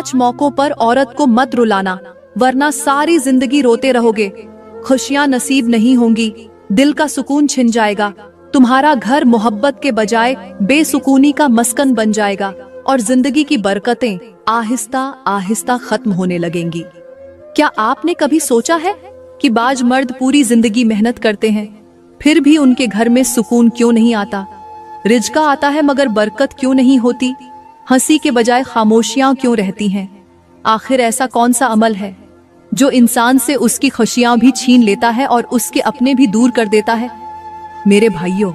पांच मौकों पर औरत को मत रुलाना, वरना सारी जिंदगी रोते रहोगे। खुशियां नसीब नहीं होंगी, दिल का सुकून छिन जाएगा, तुम्हारा घर मोहब्बत के बजाय बेसुकूनी का मस्कन बन जाएगा और जिंदगी की बरकतें आहिस्ता आहिस्ता खत्म होने लगेंगी। क्या आपने कभी सोचा है कि बाज मर्द पूरी जिंदगी मेहनत करते हैं, फिर भी उनके घर में सुकून क्यों नहीं आता? रिज़्क़ आता है मगर बरकत क्यों नहीं होती? हंसी के बजाय खामोशियां क्यों रहती हैं? आखिर ऐसा कौन सा अमल है जो इंसान से उसकी खुशियां भी छीन लेता है और उसके अपने भी दूर कर देता है? मेरे भाइयों,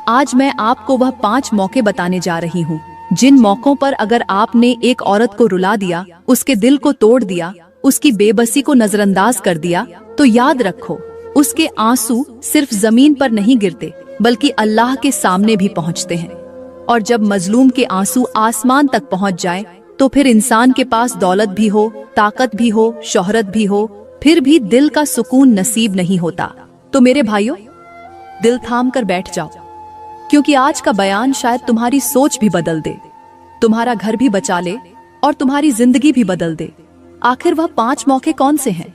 आज मैं आपको वह 5 मौके बताने जा रही हूँ जिन मौकों पर अगर आपने एक औरत को रुला दिया, उसके दिल को तोड़ दिया, उसकी बेबसी को नजरअंदाज कर दिया, तो याद रखो उसके आंसू सिर्फ जमीन पर नहीं गिरते बल्कि अल्लाह के सामने भी पहुँचते हैं। और जब मजलूम के आंसू आसमान तक पहुँच जाए तो फिर इंसान के पास दौलत भी हो, ताकत भी हो, शोहरत भी हो, फिर भी दिल का सुकून नसीब नहीं होता। तो मेरे भाइयों, दिल थाम कर बैठ जाओ, क्योंकि आज का बयान शायद तुम्हारी सोच भी बदल दे, तुम्हारा घर भी बचा ले और तुम्हारी जिंदगी भी बदल दे। आखिर वह 5 मौके कौन से हैं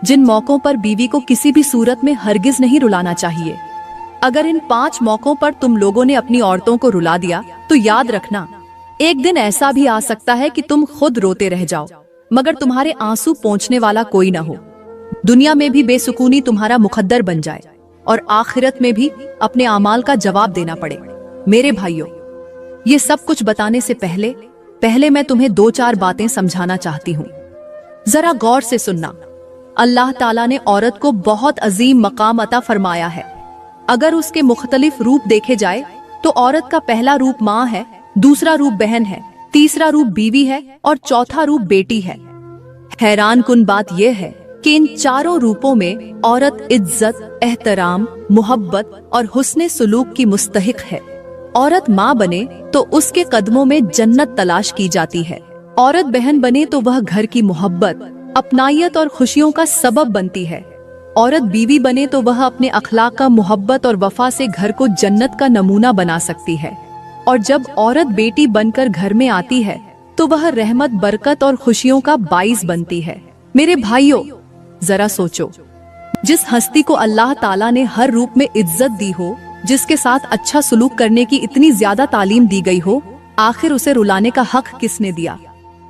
जिन मौकों पर बीवी को किसी भी सूरत में हरगिज नहीं रुलाना चाहिए? अगर इन 5 मौकों पर तुम लोगों ने अपनी औरतों को रुला दिया तो याद रखना, एक दिन ऐसा भी आ सकता है कि तुम खुद रोते रह जाओ मगर तुम्हारे आंसू पहुंचने वाला कोई ना हो। दुनिया में भी बेसुकूनी तुम्हारा मुकद्दर बन जाए और आखिरत में भी अपने अमाल का जवाब देना पड़े। मेरे भाइयों, ये सब कुछ बताने से पहले मैं तुम्हें 2-4 बातें समझाना चाहती हूँ। जरा गौर से सुनना। अल्लाह ताला ने औरत को बहुत अजीम मकाम अता फरमाया है। अगर उसके मुख्तलिफ रूप देखे जाए तो औरत का पहला रूप माँ है, दूसरा रूप बहन है, तीसरा रूप बीवी है और चौथा रूप बेटी है। हैरान कुन बात यह है कि इन चारों रूपों में औरत इज्जत, एहतराम, मोहब्बत और हुस्ने सुलूक की मुस्तहिक है। औरत माँ बने तो उसके कदमों में जन्नत तलाश की जाती है। औरत बहन बने तो वह घर की मोहब्बत, अपनायत और खुशियों का सबब बनती है। औरत बीवी बने तो वह अपने अखलाक का, मोहब्बत और वफा से घर को जन्नत का नमूना बना सकती है। और जब औरत बेटी बनकर घर में आती है तो वह रहमत, बरकत और खुशियों का बाइस बनती है। मेरे भाइयों, जरा सोचो, जिस हस्ती को अल्लाह ताला ने हर रूप में इज्जत दी हो, जिसके साथ अच्छा सुलूक करने की इतनी ज्यादा तालीम दी गई हो, आखिर उसे रुलाने का हक किसने दिया?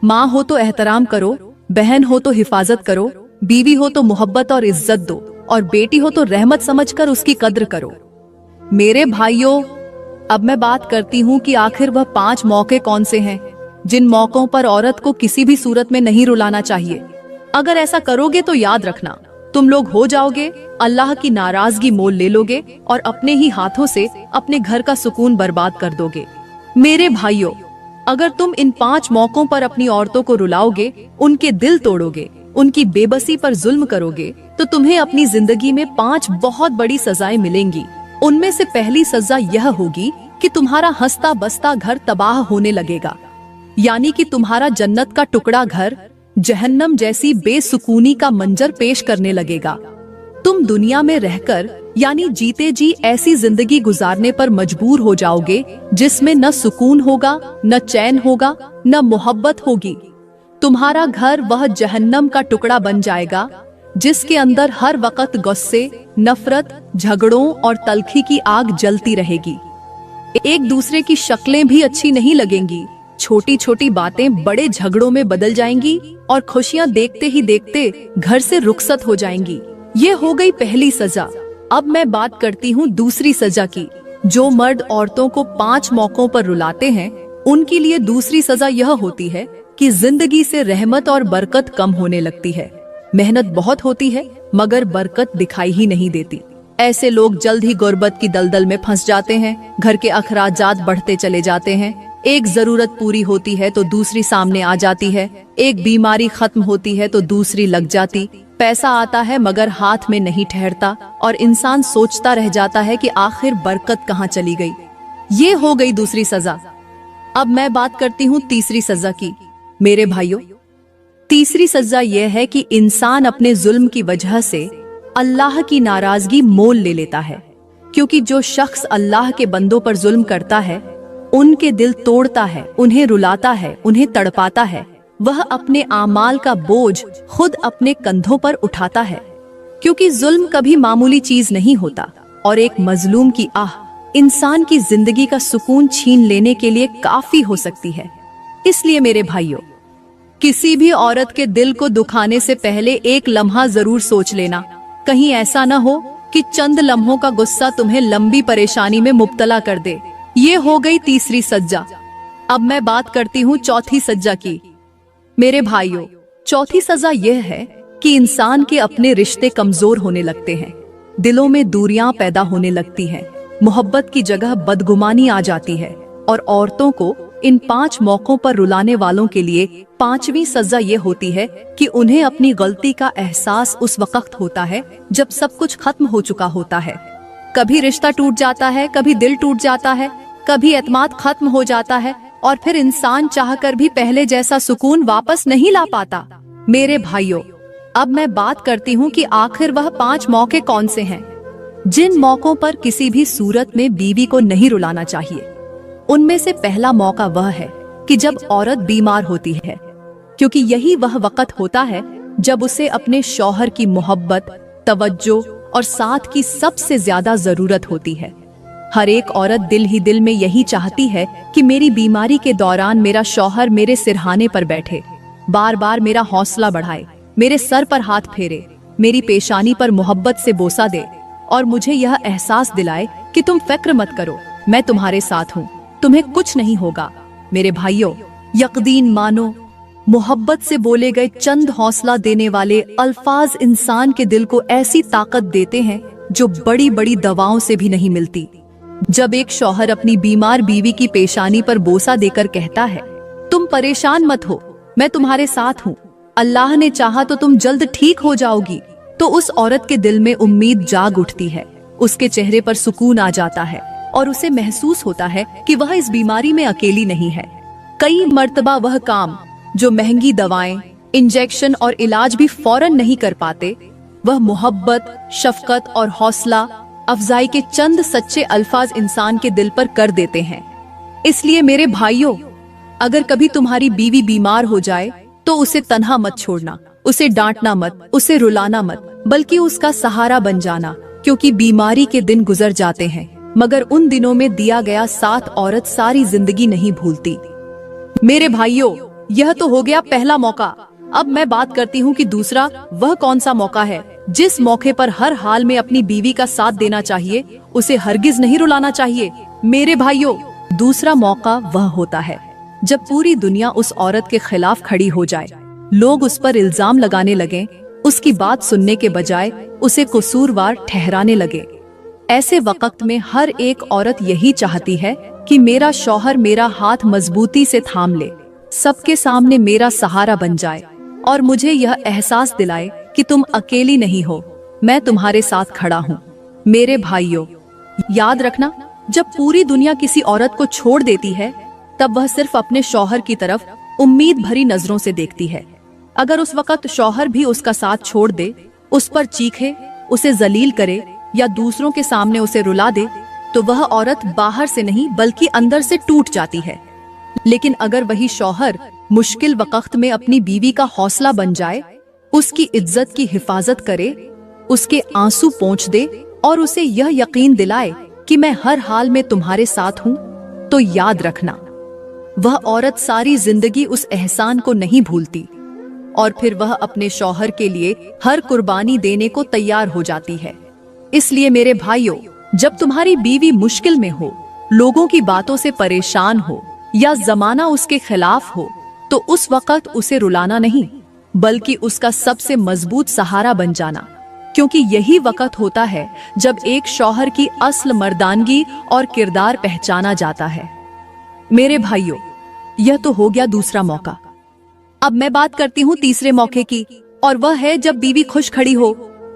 माँ हो तो एहतराम करो, बहन हो तो हिफाजत करो, बीवी हो तो मोहब्बत और इज्जत दो और बेटी हो तो रहमत समझकर उसकी कद्र करो। मेरे भाइयों, अब मैं बात करती हूँ कि आखिर वह 5 मौके कौन से हैं जिन मौकों पर औरत को किसी भी सूरत में नहीं रुलाना चाहिए। अगर ऐसा करोगे तो याद रखना, तुम लोग हो जाओगे अल्लाह की नाराजगी मोल ले लोगे और अपने ही हाथों से अपने घर का सुकून बर्बाद कर दोगे। मेरे भाइयों, अगर तुम इन 5 मौकों पर अपनी औरतों को रुलाओगे, उनके दिल तोड़ोगे, उनकी बेबसी पर जुल्म करोगे, तो तुम्हें अपनी जिंदगी में 5 बहुत बड़ी सजाएं मिलेंगी। उनमें से पहली सजा यह होगी कि तुम्हारा हंसता बसता घर तबाह होने लगेगा, यानी कि तुम्हारा जन्नत का टुकड़ा घर जहन्नम जैसी बेसुकूनी का मंजर पेश करने लगेगा। तुम दुनिया में रहकर यानी जीते जी ऐसी जिंदगी गुजारने पर मजबूर हो जाओगे जिसमें न सुकून होगा, न चैन होगा, न मोहब्बत होगी। तुम्हारा घर वह जहन्नम का टुकड़ा बन जाएगा जिसके अंदर हर वक्त गुस्से, नफरत, झगड़ों और तल्खी की आग जलती रहेगी। एक दूसरे की शक्लें भी अच्छी नहीं लगेंगी, छोटी छोटी बातें बड़े झगड़ों में बदल जाएंगी और खुशियां देखते ही देखते घर से रुखसत हो जाएंगी। ये हो गई पहली सजा। अब मैं बात करती हूँ दूसरी सजा की। जो मर्द औरतों को 5 मौकों पर रुलाते हैं, उनके लिए दूसरी सजा यह होती है कि जिंदगी से रहमत और बरकत कम होने लगती है। मेहनत बहुत होती है मगर बरकत दिखाई ही नहीं देती। ऐसे लोग जल्द ही गुर्बत की दलदल में फंस जाते हैं। घर के अखराजात बढ़ते चले जाते हैं। एक जरूरत पूरी होती है तो दूसरी सामने आ जाती है। एक बीमारी खत्म होती है तो दूसरी लग जाती। पैसा आता है मगर हाथ में नहीं ठहरता और इंसान सोचता रह जाता है कि आखिर बरकत कहाँ चली गई। ये हो गई दूसरी सजा। अब मैं बात करती हूँ तीसरी सजा की। मेरे भाइयों, तीसरी सजा यह है कि इंसान अपने जुल्म की वजह से अल्लाह की नाराजगी मोल ले लेता है, क्योंकि जो शख्स अल्लाह के बंदों पर जुल्म करता है, उनके दिल तोड़ता है, उन्हें रुलाता है, उन्हें तड़पाता है, वह अपने आमाल का बोझ खुद अपने कंधों पर उठाता है, क्योंकि जुल्म कभी मामूली चीज नहीं होता और एक मजलूम की आह इंसान की जिंदगी का सुकून छीन लेने के लिए काफी हो सकती है। इसलिए मेरे भाइयों, किसी भी औरत के दिल को दुखाने से पहले एक लम्हा जरूर सोच लेना, कहीं ऐसा न हो कि चंद लम्हों का गुस्सा तुम्हें लंबी परेशानी में मुब्तला कर दे। ये हो गई तीसरी सज्जा। अब मैं बात करती हूँ चौथी सज्जा की। मेरे भाइयों, चौथी सजा यह है कि इंसान के अपने रिश्ते कमजोर होने लगते हैं, दिलों में दूरियां पैदा होने लगती हैं, मोहब्बत की जगह बदगुमानी आ जाती है। और औरतों को इन 5 मौकों पर रुलाने वालों के लिए 5वीं सजा ये होती है कि उन्हें अपनी गलती का एहसास उस वक्त होता है जब सब कुछ खत्म हो चुका होता है। कभी रिश्ता टूट जाता है, कभी दिल टूट जाता है, कभी एतमाद खत्म हो जाता है और फिर इंसान चाहकर भी पहले जैसा सुकून वापस नहीं ला पाता। मेरे भाइयों, अब मैं बात करती हूँ कि आखिर वह 5 मौके कौन से हैं जिन मौकों पर किसी भी सूरत में बीवी को नहीं रुलाना चाहिए। उनमें से पहला मौका वह है कि जब औरत बीमार होती है, क्योंकि यही वह वक्त होता है जब उसे अपने शौहर की मोहब्बत, तवज्जो और साथ की सबसे ज्यादा जरूरत होती है। हर एक औरत दिल ही दिल में यही चाहती है कि मेरी बीमारी के दौरान मेरा शौहर मेरे सिरहाने पर बैठे, बार बार मेरा हौसला बढ़ाए, मेरे सर पर हाथ फेरे, मेरी पेशानी पर मोहब्बत से बोसा दे और मुझे यह एहसास दिलाए कि तुम फिक्र मत करो, मैं तुम्हारे साथ हूँ, तुम्हें कुछ नहीं होगा। मेरे भाइयों, यकीन मानो, मोहब्बत से बोले गए चंद हौसला देने वाले अल्फाज इंसान के दिल को ऐसी ताकत देते हैं जो बड़ी बड़ी दवाओं से भी नहीं मिलती। जब एक शौहर अपनी बीमार बीवी की पेशानी पर बोसा देकर कहता है, तुम परेशान मत हो, मैं तुम्हारे साथ हूँ, अल्लाह ने चाहा तो तुम जल्द ठीक हो जाओगी, तो उस औरत के दिल में उम्मीद जाग उठती है, उसके चेहरे पर सुकून आ जाता है और उसे महसूस होता है कि वह इस बीमारी में अकेली नहीं है। कई मर्तबा वह काम जो महंगी दवाएं, इंजेक्शन और इलाज भी फौरन नहीं कर पाते, वह मोहब्बत, शफकत और हौसला अफजाई के चंद सच्चे अल्फाज इंसान के दिल पर कर देते हैं। इसलिए मेरे भाइयों, अगर कभी तुम्हारी बीवी बीमार हो जाए तो उसे तन्हा मत छोड़ना, उसे डांटना मत, उसे रुलाना मत, बल्कि उसका सहारा बन जाना, क्योंकि बीमारी के दिन गुजर जाते हैं मगर उन दिनों में दिया गया साथ औरत सारी जिंदगी नहीं भूलती। मेरे भाइयों, यह तो हो गया पहला मौका। अब मैं बात करती हूँ कि दूसरा वह कौन सा मौका है जिस मौके पर हर हाल में अपनी बीवी का साथ देना चाहिए, उसे हरगिज नहीं रुलाना चाहिए। मेरे भाइयों, दूसरा मौका वह होता है जब पूरी दुनिया उस औरत के खिलाफ खड़ी हो जाए, लोग उस पर इल्जाम लगाने लगे, उसकी बात सुनने के बजाय उसे कसूरवार ठहराने लगे। ऐसे वक्त में हर एक औरत यही चाहती है कि मेरा शौहर मेरा हाथ मजबूती से थाम ले, सबके सामने मेरा सहारा बन जाए और मुझे यह एहसास दिलाए कि तुम अकेली नहीं हो, मैं तुम्हारे साथ खड़ा हूँ। मेरे भाइयों, याद रखना, जब पूरी दुनिया किसी औरत को छोड़ देती है तब वह सिर्फ अपने शौहर की तरफ उम्मीद भरी नजरों से देखती है। अगर उस वक्त शौहर भी उसका साथ छोड़ दे, उस पर चीखे, उसे जलील करे या दूसरों के सामने उसे रुला दे, तो वह औरत बाहर से नहीं बल्कि अंदर से टूट जाती है। लेकिन अगर वही शौहर मुश्किल वक्त में अपनी बीवी का हौसला बन जाए, उसकी इज्जत की हिफाजत करे, उसके आंसू पोंछ दे और उसे यह यकीन दिलाए कि मैं हर हाल में तुम्हारे साथ हूँ, तो याद रखना, वह औरत सारी जिंदगी उस एहसान को नहीं भूलती और फिर वह अपने शौहर के लिए हर कुर्बानी देने को तैयार हो जाती है। इसलिए मेरे भाइयों, जब तुम्हारी बीवी मुश्किल में हो, लोगों की बातों से परेशान हो या जमाना उसके खिलाफ हो, तो उस वक्त उसे रुलाना नहीं बल्कि उसका सबसे मजबूत सहारा बन जाना, क्योंकि यही वक्त होता है जब एक शौहर की असल मर्दानगी और किरदार पहचाना जाता है। मेरे भाइयों, यह तो हो गया दूसरा मौका। अब मैं बात करती हूँ तीसरे मौके की, और वह है जब बीवी खुश खड़ी हो,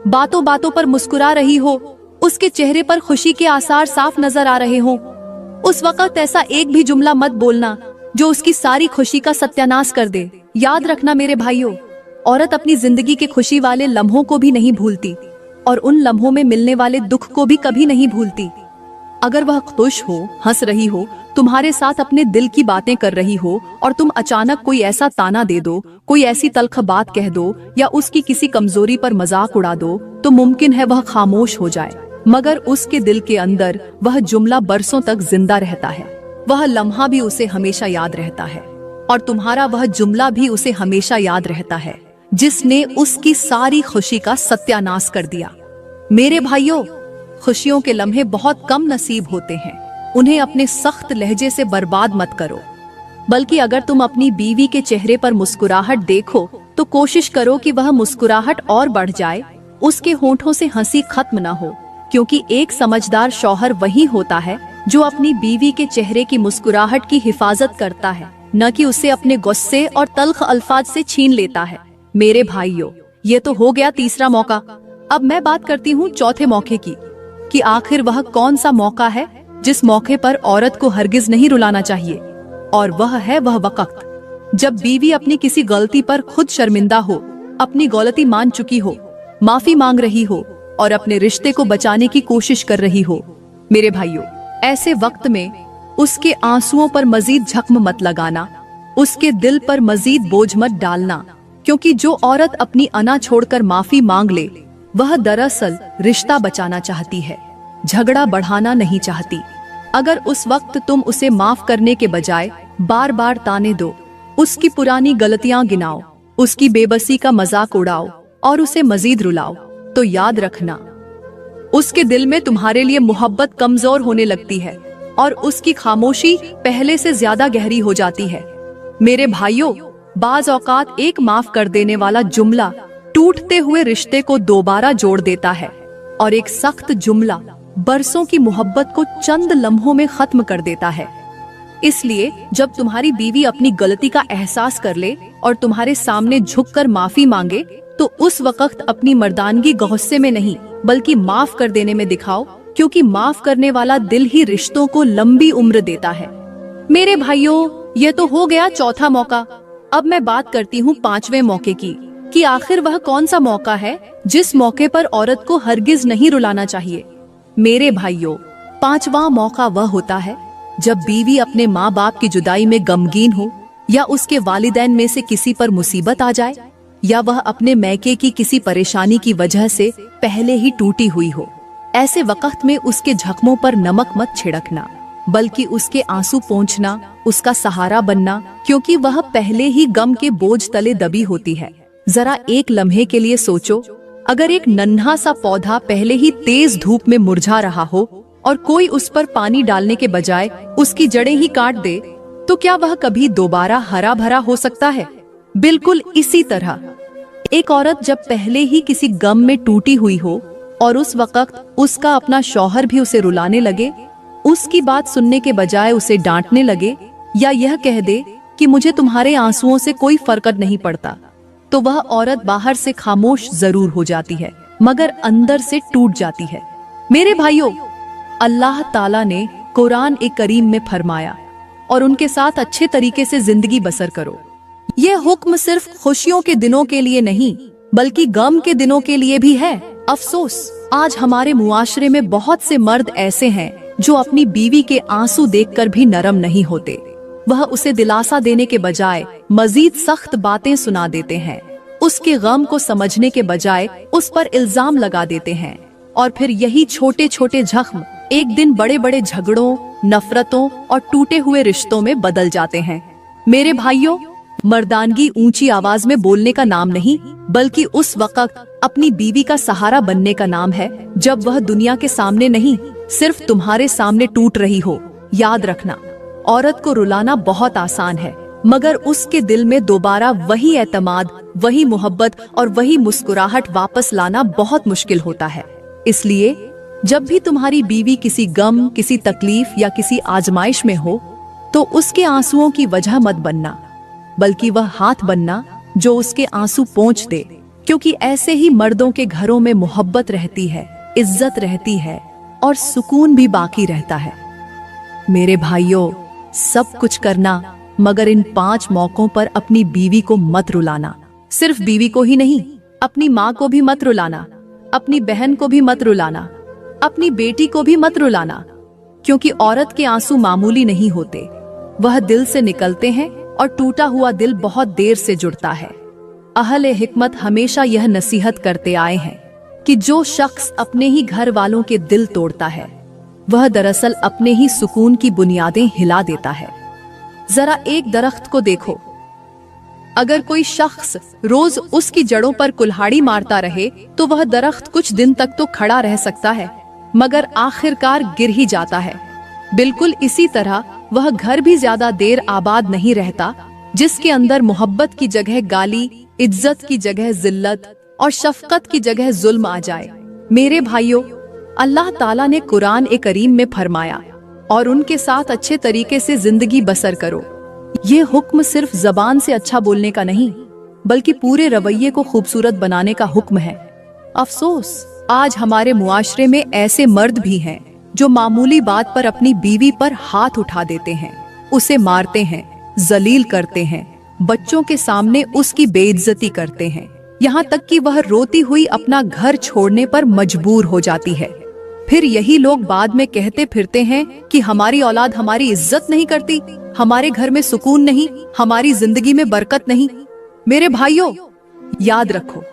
बातों बातों पर मुस्कुरा रही हो, उसके चेहरे पर खुशी के आसार साफ नजर आ रहे हों। उस वक्त ऐसा एक भी जुमला मत बोलना जो उसकी सारी खुशी का सत्यानाश कर दे। याद रखना मेरे भाइयों, औरत अपनी जिंदगी के खुशी वाले लम्हों को भी नहीं भूलती और उन लम्हों में मिलने वाले दुख को भी कभी नहीं भूलती। अगर वह खुश हो, हंस रही हो, तुम्हारे साथ अपने दिल की बातें कर रही हो और तुम अचानक कोई ऐसा ताना दे दो, कोई ऐसी तल्ख बात कह दो या उसकी किसी कमजोरी पर मजाक उड़ा दो, तो मुमकिन है वह खामोश हो जाए, मगर उसके दिल के अंदर वह जुमला बरसों तक जिंदा रहता है। वह लम्हा भी उसे हमेशा याद रहता है और तुम्हारा वह जुमला भी उसे हमेशा याद रहता है, जिसने उसकी सारी खुशी का सत्यानाश कर दिया। मेरे भाइयों, खुशियों के लम्हे बहुत कम नसीब होते हैं, उन्हें अपने सख्त लहजे से बर्बाद मत करो। बल्कि अगर तुम अपनी बीवी के चेहरे पर मुस्कुराहट देखो तो कोशिश करो कि वह मुस्कुराहट और बढ़ जाए, उसके होंठों से हंसी खत्म न हो, क्योंकि एक समझदार शौहर वही होता है जो अपनी बीवी के चेहरे की मुस्कुराहट की हिफाजत करता है, न कि उसे अपने गुस्से और तल्ख अल्फाज से छीन लेता है। मेरे भाइयों, ये तो हो गया तीसरा मौका। अब मैं बात करती हूँ चौथे मौके की, कि आखिर वह कौन सा मौका है जिस मौके पर औरत को हरगिज नहीं रुलाना चाहिए। और वह है वह वक्त जब बीवी अपनी किसी गलती पर खुद शर्मिंदा हो, अपनी गलती मान चुकी हो, माफी मांग रही हो और अपने रिश्ते को बचाने की कोशिश कर रही हो। मेरे भाइयों, ऐसे वक्त में उसके आंसुओं पर मजीद जख्म मत लगाना, उसके दिल पर मजीद बोझ मत डालना, क्योंकि जो औरत अपनी अना छोड़कर माफी मांग ले, वह दरअसल रिश्ता बचाना चाहती है, झगड़ा बढ़ाना नहीं चाहती। अगर उस वक्त तुम उसे माफ करने के बजाय बार बार ताने दो, उसकी पुरानी गलतियां गिनाओ, उसकी बेबसी का मजाक उड़ाओ और उसे मजीद रुलाओ, तो याद रखना उसके दिल में तुम्हारे लिए मोहब्बत कमजोर होने लगती है और उसकी खामोशी पहले से ज्यादा गहरी हो जाती है। मेरे भाइयों, बाज औकात एक माफ कर देने वाला जुमला टूटते हुए रिश्ते को दोबारा जोड़ देता है और एक सख्त जुमला बरसों की मोहब्बत को चंद लम्हों में खत्म कर देता है। इसलिए जब तुम्हारी बीवी अपनी गलती का एहसास कर ले और तुम्हारे सामने झुककर माफी मांगे, तो उस वक्त अपनी मर्दानगी गुस्से में नहीं बल्कि माफ कर देने में दिखाओ, क्योंकि माफ करने वाला दिल ही रिश्तों को लंबी उम्र देता है। मेरे भाइयों, ये तो हो गया चौथा मौका। अब मैं बात करती हूँ पांचवें मौके की, कि आखिर वह कौन सा मौका है जिस मौके पर औरत को हरगिज नहीं रुलाना चाहिए। मेरे भाइयों, पांचवा मौका वह होता है जब बीवी अपने माँ बाप की जुदाई में गमगीन हो, या उसके वालिदैन में से किसी पर मुसीबत आ जाए, या वह अपने मैके की किसी परेशानी की वजह से पहले ही टूटी हुई हो। ऐसे वक्त में उसके जख्मों पर नमक मत छिड़कना, बल्कि उसके आंसू पोंछना, उसका सहारा बनना, क्योंकि वह पहले ही गम के बोझ तले दबी होती है। जरा एक लम्हे के लिए सोचो, अगर एक नन्हा सा पौधा पहले ही तेज धूप में मुरझा रहा हो और कोई उस पर पानी डालने के बजाय उसकी जड़ें ही काट दे, तो क्या वह कभी दोबारा हरा भरा हो सकता है? बिल्कुल इसी तरह एक औरत जब पहले ही किसी गम में टूटी हुई हो और उस वक्त उसका अपना शौहर भी उसे रुलाने लगे, उसकी बात सुनने के बजाय उसे डांटने लगे, या यह कह दे कि मुझे तुम्हारे आंसुओं से कोई फर्क नहीं पड़ता, तो वह औरत बाहर से खामोश जरूर हो जाती है, मगर अंदर से टूट जाती है। मेरे भाइयों, अल्लाह ताला ने कुरान ए करीम में फरमाया, और उनके साथ अच्छे तरीके से जिंदगी बसर करो। ये हुक्म सिर्फ खुशियों के दिनों के लिए नहीं, बल्कि गम के दिनों के लिए भी है। अफसोस, आज हमारे मुआशरे में बहुत से मर्द ऐसे हैं जो अपनी बीवी के आंसू देखकर भी नरम नहीं होते। वह उसे दिलासा देने के बजाय मजीद सख्त बातें सुना देते हैं, उसके गम को समझने के बजाय उस पर इल्जाम लगा देते हैं, और फिर यही छोटे छोटे जख्म एक दिन बड़े बड़े झगड़ों, नफरतों और टूटे हुए रिश्तों में बदल जाते हैं। मेरे भाइयों, मर्दानगी ऊंची आवाज में बोलने का नाम नहीं, बल्कि उस वक्त अपनी बीवी का सहारा बनने का नाम है, जब वह दुनिया के सामने नहीं, सिर्फ तुम्हारे सामने टूट रही हो। याद रखना, औरत को रुलाना बहुत आसान है, मगर उसके दिल में दोबारा वही एतमाद, वही मोहब्बत और वही मुस्कुराहट वापस लाना बहुत मुश्किल होता है। इसलिए जब भी तुम्हारी बीवी किसी गम, किसी तकलीफ या किसी आजमाइश में हो, तो उसके आंसुओं की वजह मत बनना, बल्कि वह हाथ बनना जो उसके आंसू पोंछ दे, क्योंकि ऐसे ही मर्दों के घरों में मोहब्बत रहती है, इज्जत रहती है और सुकून भी बाकी रहता है। मेरे भाइयों, सब कुछ करना, मगर इन 5 मौकों पर अपनी बीवी को मत रुलाना। सिर्फ बीवी को ही नहीं, अपनी माँ को भी मत रुलाना, अपनी बहन को भी मत रुलाना, अपनी बेटी को भी मत रुलाना, क्योंकि औरत के आंसू मामूली नहीं होते, वह दिल से निकलते हैं और टूटा हुआ दिल बहुत देर से जुड़ता है। अहले हिकमत हमेशा यह नसीहत करते आए हैं कि जो शख्स अपने ही घर वालों के दिल तोड़ता है वह दरअसल अपने ही सुकून की बुनियादें हिला देता है। जरा एक दरख्त को देखो, अगर कोई शख्स रोज उसकी जड़ों पर कुल्हाड़ी मारता रहे तो वह दरख्त कुछ दिन तक तो खड़ा रह सकता है, मगर आखिरकार गिर ही जाता है। बिल्कुल इसी तरह वह घर भी ज्यादा देर आबाद नहीं रहता जिसके अंदर मोहब्बत की जगह गाली, इज्जत की जगह जिल्लत और शफकत की जगह जुल्म आ जाए। मेरे भाइयों, अल्लाह ताला ने कुरान ए करीम में फरमाया, और उनके साथ अच्छे तरीके से जिंदगी बसर करो। ये हुक्म सिर्फ जबान से अच्छा बोलने का नहीं, बल्कि पूरे रवैये को खूबसूरत बनाने का हुक्म है। अफसोस, आज हमारे मुआशरे में ऐसे मर्द भी हैं जो मामूली बात पर अपनी बीवी पर हाथ उठा देते हैं, उसे मारते हैं, जलील करते हैं, बच्चों के सामने उसकी बेइज्जती करते हैं, यहाँ तक कि वह रोती हुई अपना घर छोड़ने पर मजबूर हो जाती है। फिर यही लोग बाद में कहते फिरते हैं कि हमारी औलाद हमारी इज्जत नहीं करती, हमारे घर में सुकून नहीं, हमारी जिंदगी में बरकत नहीं। मेरे भाइयों, याद रखो,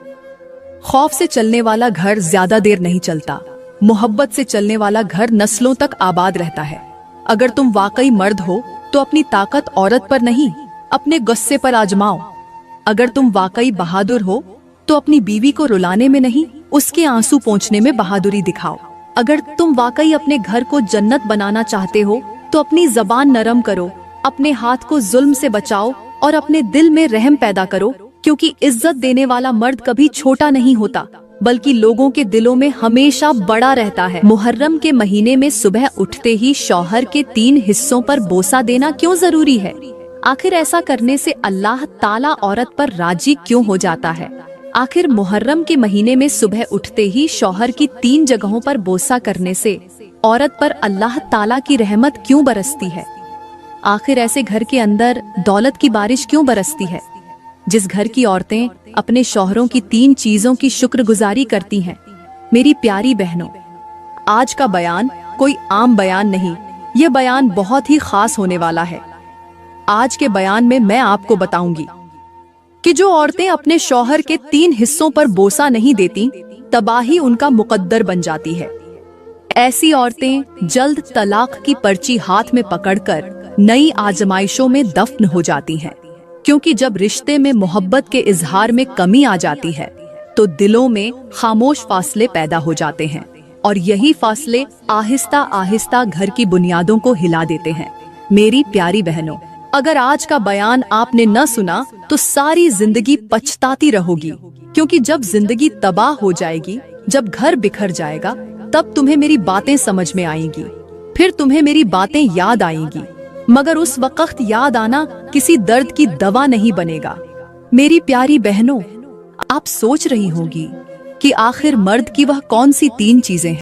खौफ से चलने वाला घर ज्यादा देर नहीं चलता, मोहब्बत से चलने वाला घर नस्लों तक आबाद रहता है। अगर तुम वाकई मर्द हो तो अपनी ताकत औरत पर नहीं, अपने गुस्से पर आजमाओ। अगर तुम वाकई बहादुर हो तो अपनी बीवी को रुलाने में नहीं, उसके आंसू पोंछने में बहादुरी दिखाओ। अगर तुम वाकई अपने घर को जन्नत बनाना चाहते हो तो अपनी जबान नरम करो, अपने हाथ को जुल्म से बचाओ और अपने दिल में रहम पैदा करो, क्योंकि इज्जत देने वाला मर्द कभी छोटा नहीं होता, बल्कि लोगों के दिलों में हमेशा बड़ा रहता है। मुहर्रम के महीने में सुबह उठते ही शौहर के 3 हिस्सों पर बोसा देना क्यों जरूरी है? आखिर ऐसा करने से अल्लाह ताला औरत पर राजी क्यों हो जाता है? आखिर मुहर्रम के महीने में सुबह उठते ही शौहर की 3 जगहों पर बोसा करने से औरत पर अल्लाह ताला की रहमत क्यों बरसती है? आखिर ऐसे घर के अंदर दौलत की बारिश क्यों बरसती है? जिस घर की औरतें अपने शौहरों की 3 चीजों की शुक्रगुजारी करती हैं। मेरी प्यारी बहनों, आज का बयान कोई आम बयान नहीं, यह बयान बहुत ही खास होने वाला है। आज के बयान में मैं आपको बताऊंगी कि जो औरतें अपने शौहर के 3 हिस्सों पर बोसा नहीं देती, तबाही उनका मुकद्दर बन जाती है। ऐसी औरतें जल्द तलाक की पर्ची हाथ में पकड़कर नई आजमाइशों में दफन हो जाती हैं, क्योंकि जब रिश्ते में मोहब्बत के इजहार में कमी आ जाती है तो दिलों में खामोश फासले पैदा हो जाते हैं, और यही फासले आहिस्ता आहिस्ता घर की बुनियादों को हिला देते हैं। मेरी प्यारी बहनों, अगर आज का बयान आपने न सुना तो सारी जिंदगी पछताती रहोगी, क्योंकि जब जिंदगी तबाह हो जाएगी, जब घर बिखर जाएगा, तब तुम्हें मेरी बातें समझ में आएंगी, फिर तुम्हें मेरी बातें याद आएंगी, मगर उस वक्त याद आना किसी दर्द की दवा नहीं बनेगा। मेरी प्यारी बहनों, आप सोच रही होंगी कि आखिर मर्द की वह कौन सी 3 चीजें हैं